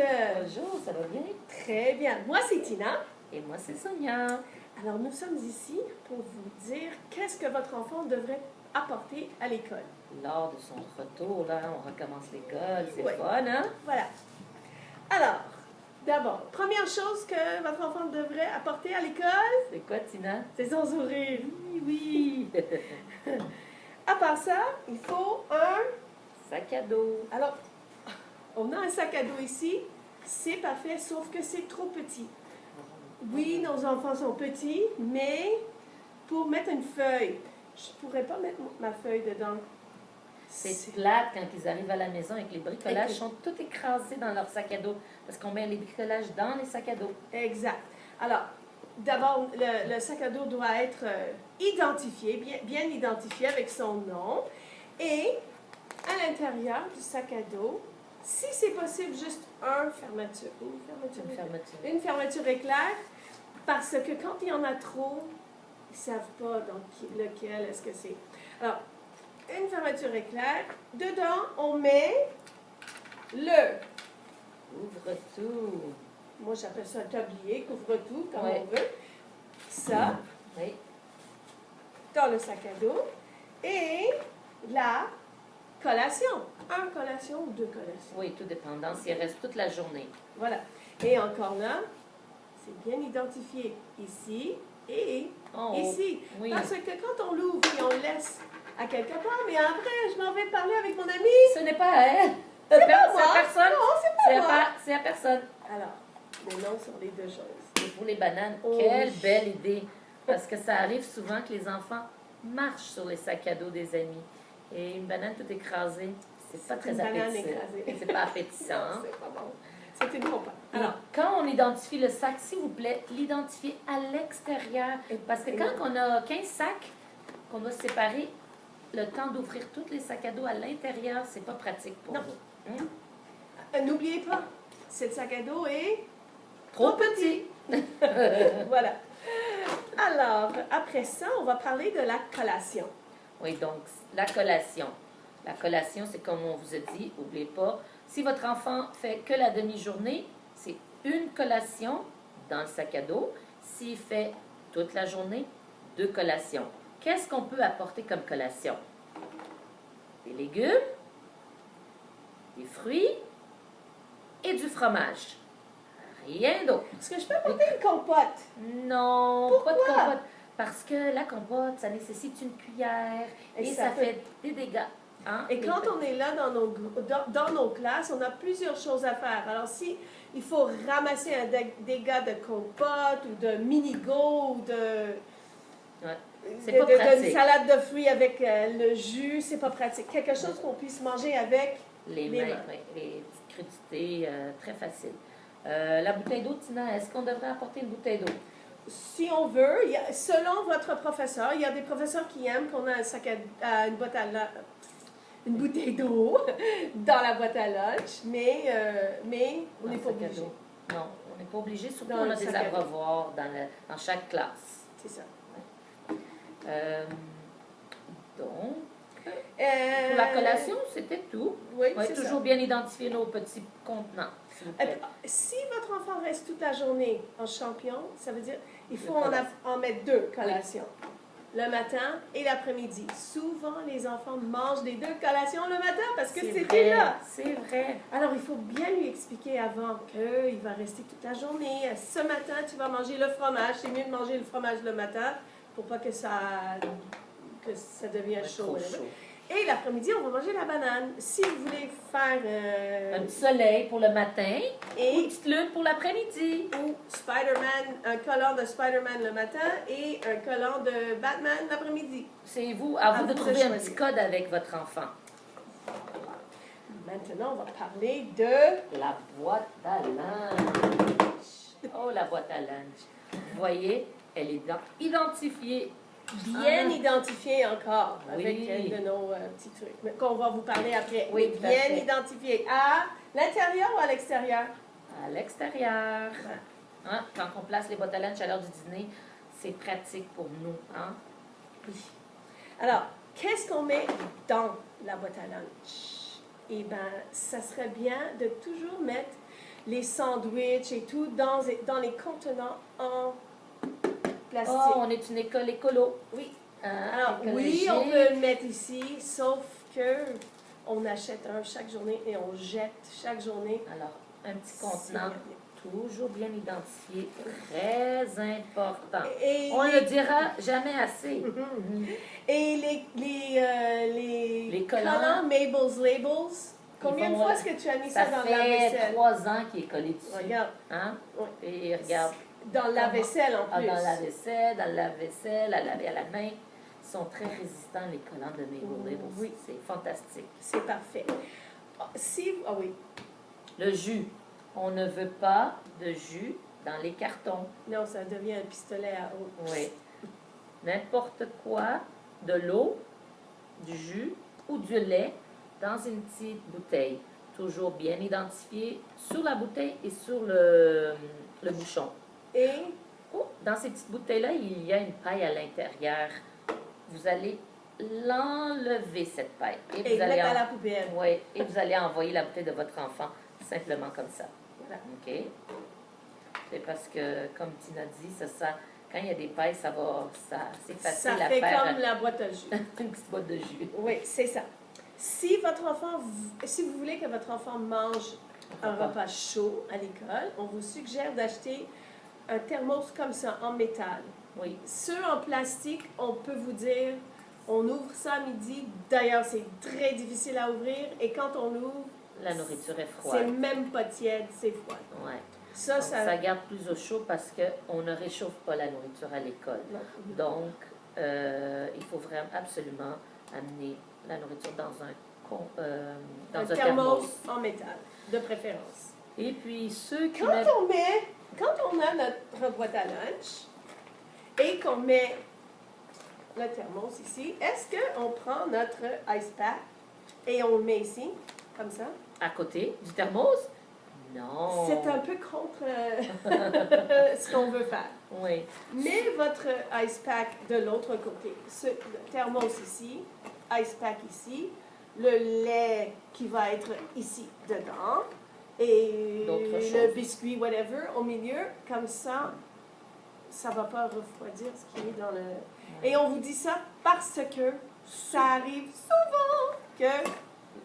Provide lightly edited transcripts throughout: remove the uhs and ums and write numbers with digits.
Bonjour, ça va bien? Très bien. Moi, c'est Tina. Et moi, c'est Sonia. Alors, nous sommes ici pour vous dire qu'est-ce que votre enfant devrait apporter à l'école. Lors de son retour, là, on recommence l'école. C'est Oui. fun, hein? Voilà. Alors, d'abord, première chose que votre enfant devrait apporter à l'école, C'est quoi, Tina? c'est son sourire. Oui, oui. À part ça, il faut un... Sac à dos. Alors, on a un sac à dos ici. C'est parfait, sauf que c'est trop petit. Oui, nos enfants sont petits, mais pour mettre une feuille, je ne pourrais pas mettre ma feuille dedans. C'est plate quand ils arrivent à la maison et que les bricolages sont tout écrasés dans leur sac à dos. Parce qu'on met les bricolages dans les sacs à dos. Exact. Alors, d'abord, le sac à dos doit être identifié, bien identifié avec son nom. Et à l'intérieur du sac à dos, si c'est possible, juste une fermeture. Une fermeture éclair, parce que quand il y en a trop, ils ne savent pas dans lequel est-ce que c'est. Alors, une fermeture éclair. Dedans, on met le... Ouvre-tout. Moi, j'appelle ça un tablier, couvre-tout, comme Ouais. on veut. Ça, Oui. dans le sac à dos. Et la collation. Un collation ou deux collations. Oui, tout dépendant s'il reste toute la journée. Voilà. Et encore là, c'est bien identifié ici et En haut. ici. Oui. Parce que quand on l'ouvre et on le laisse à quelque part, mais après, je m'en vais parler avec mon ami. Ce n'est pas à elle. C'est pas C'est moi. à personne. Non, c'est pas moi. C'est à personne. Alors, les noms sur les deux choses. Et pour les bananes, Oh. quelle belle idée! Parce que ça arrive souvent que les enfants marchent sur les sacs à dos des amis. Et une banane toute écrasée, c'est pas très Une banane appétissant. écrasée. C'est pas appétissant. Non, Hein? c'est pas bon. C'est une compas. Alors, quand on identifie le sac, s'il vous plaît, l'identifier à l'extérieur. Parce que quand on a 15 sacs qu'on doit séparer, le temps d'ouvrir tous les sacs à dos à l'intérieur, c'est pas pratique pour Non. vous. Hein? N'oubliez pas, ce sac à dos est Trop petit. voilà. Alors, après ça, on va parler de la collation. Oui, donc la collation. La collation, c'est comme on vous a dit, n'oubliez pas, si votre enfant fait que la demi-journée, c'est une collation dans le sac à dos. S'il fait toute la journée, 2 collations. Qu'est-ce qu'on peut apporter comme collation? Des légumes, des fruits et du fromage. Rien d'autre. Est-ce que je peux apporter une compote? Non, Pourquoi? pas de compote. Parce que la compote, ça nécessite une cuillère et ça fait des dégâts. Hein? Et quand on est là dans nos classes, on a plusieurs choses à faire. Alors, si il faut ramasser un dégât de compote ou de mini-go ou Ouais. C'est de pas pratique. une salade de fruits avec le jus, c'est pas pratique. Quelque chose qu'on puisse manger avec Les mains, oui, les petites crudités, très facile. La bouteille d'eau, Tina, est-ce qu'on devrait apporter une bouteille d'eau? Si on veut, selon votre professeur, il y a des professeurs qui aiment qu'on a un sac une boîte à une bouteille d'eau dans la boîte à lunch, mais on n'est pas obligé. Non, on n'est pas obligé, surtout Dans on le a des sac à dos. abreuvoirs dans chaque classe. C'est ça. Donc, pour la collation, c'était tout. Oui, On va c'est toujours ça. bien identifier nos petits contenants, s'il vous plaît. Si votre enfant reste toute la journée en champion, ça veut dire il faut Deux en mettre 2 collations. Le matin et l'après-midi. Souvent, les enfants mangent les 2 collations le matin parce que c'était là. C'est vrai. Alors, il faut bien lui expliquer avant qu'il va rester toute la journée. Ce matin, tu vas manger le fromage. C'est mieux de manger le fromage le matin pour pas que ça devienne chaud. Trop chaud. Et l'après-midi, on va manger la banane. Si vous voulez faire... Un petit soleil pour le matin ou une et petite lune pour l'après-midi. ou Spider-Man, un collant de Spider-Man le matin et un collant de Batman l'après-midi. C'est à vous de trouver un choisir. petit code avec votre enfant. Maintenant, on va parler de... La boîte à lunch. Oh, la boîte à lunch. Vous voyez, elle est identifiée. Bien identifié encore Oui. avec de nos petits trucs mais qu'on va vous parler après. Oui, Mais tout à bien fait. identifié. À l'intérieur ou à l'extérieur? À l'extérieur. Hein, quand on place les boîtes à lunch à l'heure du dîner, c'est pratique pour nous. Hein? Oui. Alors, qu'est-ce qu'on met dans la boîte à lunch? Eh bien, ça serait bien de toujours mettre les sandwichs et tout dans les contenants en plastique. Oh, on est une école écolo. Oui. Hein, Alors, oui, écologique. on peut le mettre ici, sauf que on achète un chaque journée et on jette chaque journée. Alors, un petit contenant, toujours bien identifié, très important. Et On ne le dira jamais assez. Et les collants, Mabel's Labels, combien de fois est-ce que tu as mis ça dans la fait vaisselle? 3 ans qu'il est collé dessus. Regarde. Hein? Ouais. Et regarde. Dans la vaisselle en plus. Dans la vaisselle, à laver à la main. Ils sont très résistants, les collants de Mabel Labels. Oui. C'est fantastique. C'est parfait. Ah oui. Le jus. On ne veut pas de jus dans les cartons. Non, ça devient un pistolet à eau. Oui. N'importe quoi, de l'eau, du jus ou du lait dans une petite bouteille. Toujours bien identifié sur la bouteille et sur le bouchon. Et Dans ces petites bouteilles-là, il y a une paille à l'intérieur. Vous allez l'enlever, cette paille. vous mettre à la poubelle. Oui, et vous allez envoyer la bouteille de votre enfant simplement comme ça. Voilà. OK? C'est parce que, comme Tina dit, quand il y a des pailles, c'est facile Ça à fait faire. comme la boîte à jus. Une petite boîte de jus. Oui, c'est ça. Si vous voulez que votre enfant mange un repas chaud à l'école, on vous suggère d'acheter un thermos comme ça, en métal. Oui. Ceux en plastique, on peut vous dire, on ouvre ça à midi. D'ailleurs, c'est très difficile à ouvrir. Et quand on l'ouvre, La nourriture est c'est froide. même pas tiède, c'est froid. Ouais. Ça, Donc, ça garde plus au chaud parce qu'on ne réchauffe pas la nourriture à l'école. Non. Donc, il faut vraiment absolument amener la nourriture dans un thermos en métal, de préférence. Et puis, ceux qui Quand on a notre boîte à lunch et qu'on met le thermos ici, est-ce qu'on prend notre ice pack et on le met ici, comme ça? à côté du thermos, non. C'est un peu contre ce qu'on veut faire. Oui. Mais votre ice pack de l'autre côté, le thermos ici, ice pack ici, le lait qui va être ici dedans et le biscuit, whatever, au milieu, comme ça, ça ne va pas refroidir ce qui est dans le... Et on vous dit ça parce que ça arrive souvent que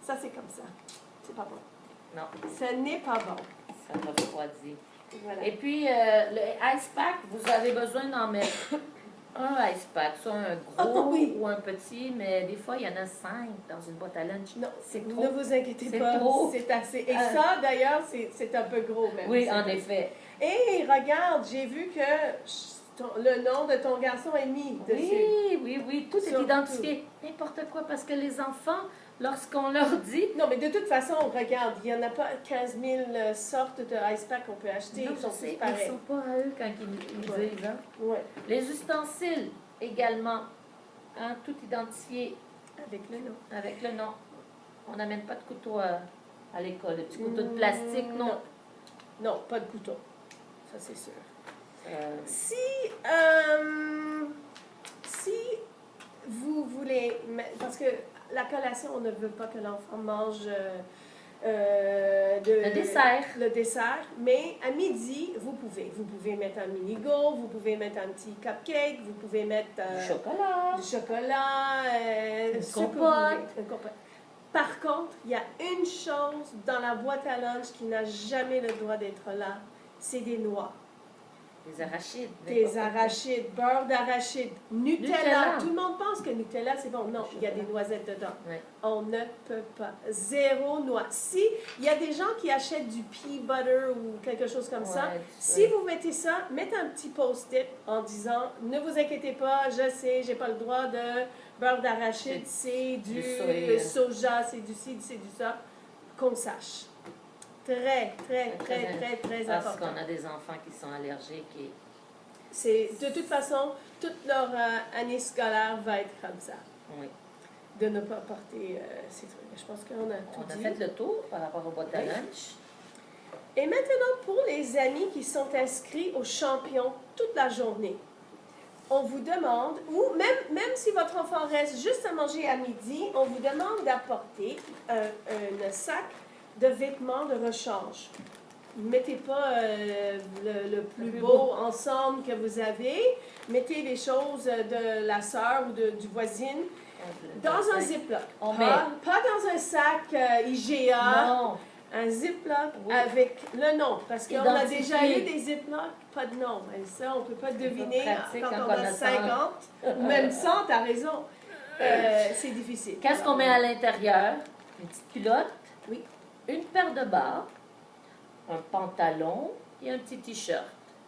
ça c'est comme ça. C'est pas bon. Non. Ce n'est pas bon. Ça refroidit. Voilà. Et puis, le ice pack, vous avez besoin d'en mettre un ice pack, soit un gros oui. ou un petit, mais des fois, il y en a 5 dans une boîte à lunch. Non, c'est trop. ne vous inquiétez C'est pas, trop. c'est assez. Et ça, d'ailleurs, c'est un peu gros même. Oui, en effet. Et regarde, j'ai vu que le nom de ton garçon est mis dessus. Oui, tout est Surtout. identifié. N'importe quoi, parce que les enfants, lorsqu'on leur dit... Non, mais de toute façon, regarde, il n'y en a pas 15 000 sortes de ice pack qu'on peut acheter. Non, Ils sont je sais, tous pareils. ils sont pas à eux quand ils disent. Hein? Ouais. Les ustensiles, également, hein, tout identifié Avec le nom. avec le nom. On n'amène pas de couteau à l'école. Le petit couteau de plastique, non. Non, pas de couteau. Ça, c'est sûr. Si vous voulez, parce que la collation, on ne veut pas que l'enfant mange Le dessert. Le dessert, mais à midi, vous pouvez. Vous pouvez mettre un mini-go, vous pouvez mettre un petit cupcake, vous pouvez mettre Du chocolat. une compote. Par contre, il y a une chose dans la boîte à lunch qui n'a jamais le droit d'être là, c'est des noix. Des arachides. Des arachides, beurre d'arachide, Nutella. Tout le monde pense que Nutella, c'est bon. Non, il y a des noisettes dedans. Oui. On ne peut pas. 0 noix. Si il y a des gens qui achètent du pea butter ou quelque chose comme ça, si vous mettez ça, mettez un petit post-it en disant « Ne vous inquiétez pas, je sais, j'ai pas le droit de beurre d'arachide, c'est du soja, c'est du ci, c'est du ça. » Qu'on sache. Très important. Parce qu'on a des enfants qui sont allergiques et... C'est, de toute façon, toute leur année scolaire va être comme ça. Oui. De ne pas porter ces trucs. Je pense qu'on a tout dit. On a fait le tour par rapport aux boîtes à lunch. Et maintenant, pour les amis qui sont inscrits aux champions toute la journée, on vous demande, ou même si votre enfant reste juste à manger à midi, on vous demande d'apporter un sac de vêtements de rechange. mettez pas le plus beau ensemble que vous avez. Mettez les choses de la sœur ou du voisine dans un Ziploc. Pas dans un sac IGA. Non. Un Ziploc avec le nom. Parce qu'on a déjà eu des Ziplocs, pas de nom. Et ça, on ne peut pas deviner quand on a 50 ou même 100, tu as raison. C'est difficile. Qu'est-ce qu'on met à l'intérieur? Une petite culotte. Oui. Une paire de bas, un pantalon et un petit t-shirt.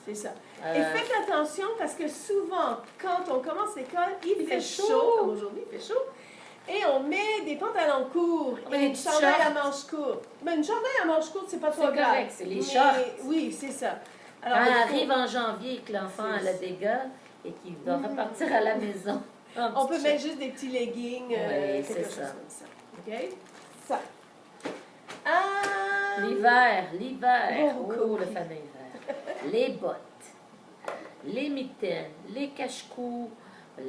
C'est ça. Et faites attention parce que souvent, quand on commence l'école, il fait chaud, comme aujourd'hui, il fait chaud. Et on met des pantalons courts et une chandail à manches courtes. Mais une chandail à manches courtes, c'est pas trop grave. C'est correct, c'est les shorts. Oui, c'est ça. Alors, quand elle arrive en janvier et que l'enfant a le dégât et qu'il doit repartir à la maison. On peut mettre juste des petits leggings. Oui, c'est ça. Comme ça. OK? Ça. L'hiver. Oh, Le fameux hiver. Les bottes, les mitaines, les cache-cous,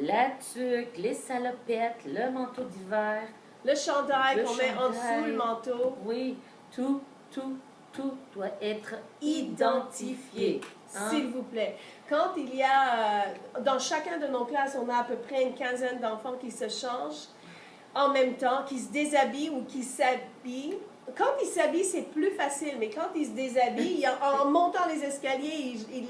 la tuque, les salopettes, le manteau d'hiver. Le chandail qu'on met en dessous le manteau. Oui, tout doit être identifié. S'il vous plaît. Quand il y a, dans chacun de nos classes, on a à peu près une quinzaine d'enfants qui se changent en même temps, qui se déshabillent ou qui s'habillent. Quand ils s'habillent, c'est plus facile, mais quand ils se déshabillent, en montant les escaliers, ils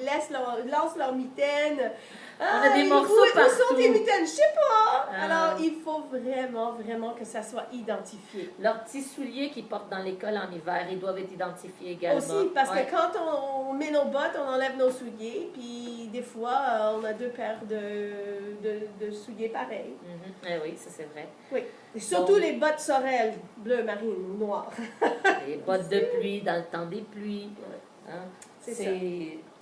lancent leur mitaine. On a des morceaux partout. Où sont tes mitaines? Je sais pas. Alors, il faut vraiment, vraiment que ça soit identifié. Leurs petits souliers qu'ils portent dans l'école en hiver, ils doivent être identifiés également. Aussi, parce que quand on met nos bottes, on enlève nos souliers, puis des fois, on a deux paires de souliers pareils. Oui, ça c'est vrai. Oui. Et surtout les bottes sorel, bleu marine ou noir. Les bottes de pluie dans le temps des pluies. Hein? C'est ça.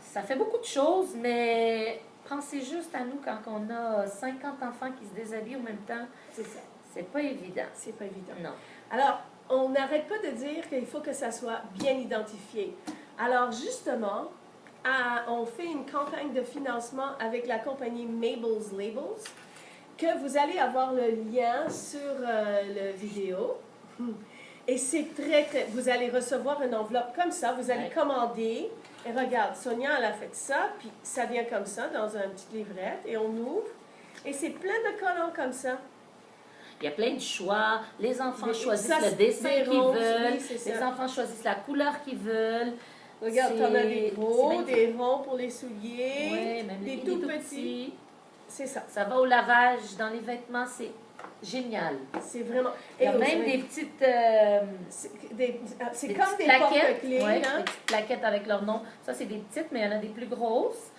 Ça fait beaucoup de choses, mais pensez juste à nous quand on a 50 enfants qui se déshabillent en même temps. C'est ça. C'est pas évident. C'est pas évident. Non. Alors, on n'arrête pas de dire qu'il faut que ça soit bien identifié. Alors, justement, on fait une campagne de financement avec la compagnie Mabel's Labels, que vous allez avoir le lien sur le vidéo. Et c'est vous allez recevoir une enveloppe comme ça, vous allez commander. Et regarde, Sonia, elle a fait ça, puis ça vient comme ça, dans une petite livrette, et on ouvre. Et c'est plein de collants comme ça. Il y a plein de choix. Les enfants choisissent le dessin qu'ils veulent. Oui, les enfants choisissent la couleur qu'ils veulent. Regarde, t'en as des gros, des ronds pour les souliers, oui, même des tout petits. C'est ça. Ça va au lavage dans les vêtements, c'est génial. C'est vraiment... Il y a même des petites... c'est comme des plaquettes, porte-clés. Des petites plaquettes avec leur nom. Ça, c'est des petites, mais il y en a des plus grosses.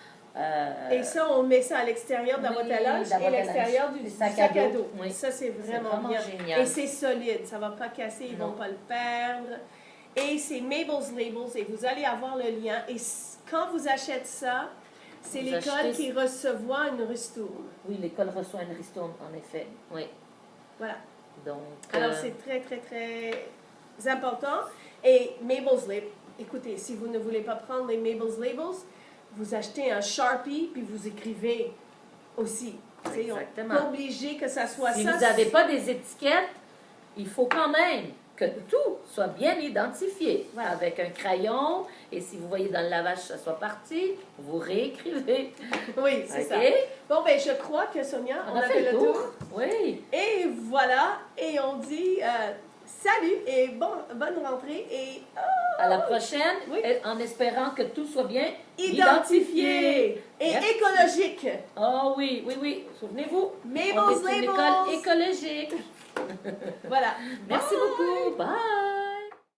Et ça, on met ça à l'extérieur de la boîte à lunch et à l'extérieur du sac à dos. Oui. Ça, c'est vraiment bien. Génial. Et c'est solide. Ça ne va pas casser, ils ne vont pas le perdre. Et c'est Mabel's Labels et vous allez avoir le lien. Et quand vous achetez ça, c'est l'école qui reçoit une ristourne. Oui, l'école reçoit une ristourne, en effet. Oui. Voilà. Donc, alors, c'est très, très, très important. Et Mabel's Labels, écoutez, si vous ne voulez pas prendre les Mabel's Labels, vous achetez un Sharpie, puis vous écrivez aussi. Exactement. On n'est pas obligé que ça soit ça. Si vous n'avez pas des étiquettes, il faut quand même que tout soit bien identifié. Voilà. Avec un crayon, et si vous voyez dans le lavage ça soit parti, vous réécrivez. Oui, c'est ça. Bon, ben je crois que Sonia, on a fait le tour. Oui. Et voilà, et on dit salut et bonne rentrée et à la prochaine, en espérant que tout soit bien identifié et écologique. Oh oui, oui, oui. Souvenez-vous, Mabel's on est une école écologique. Voilà. Merci beaucoup. Bye.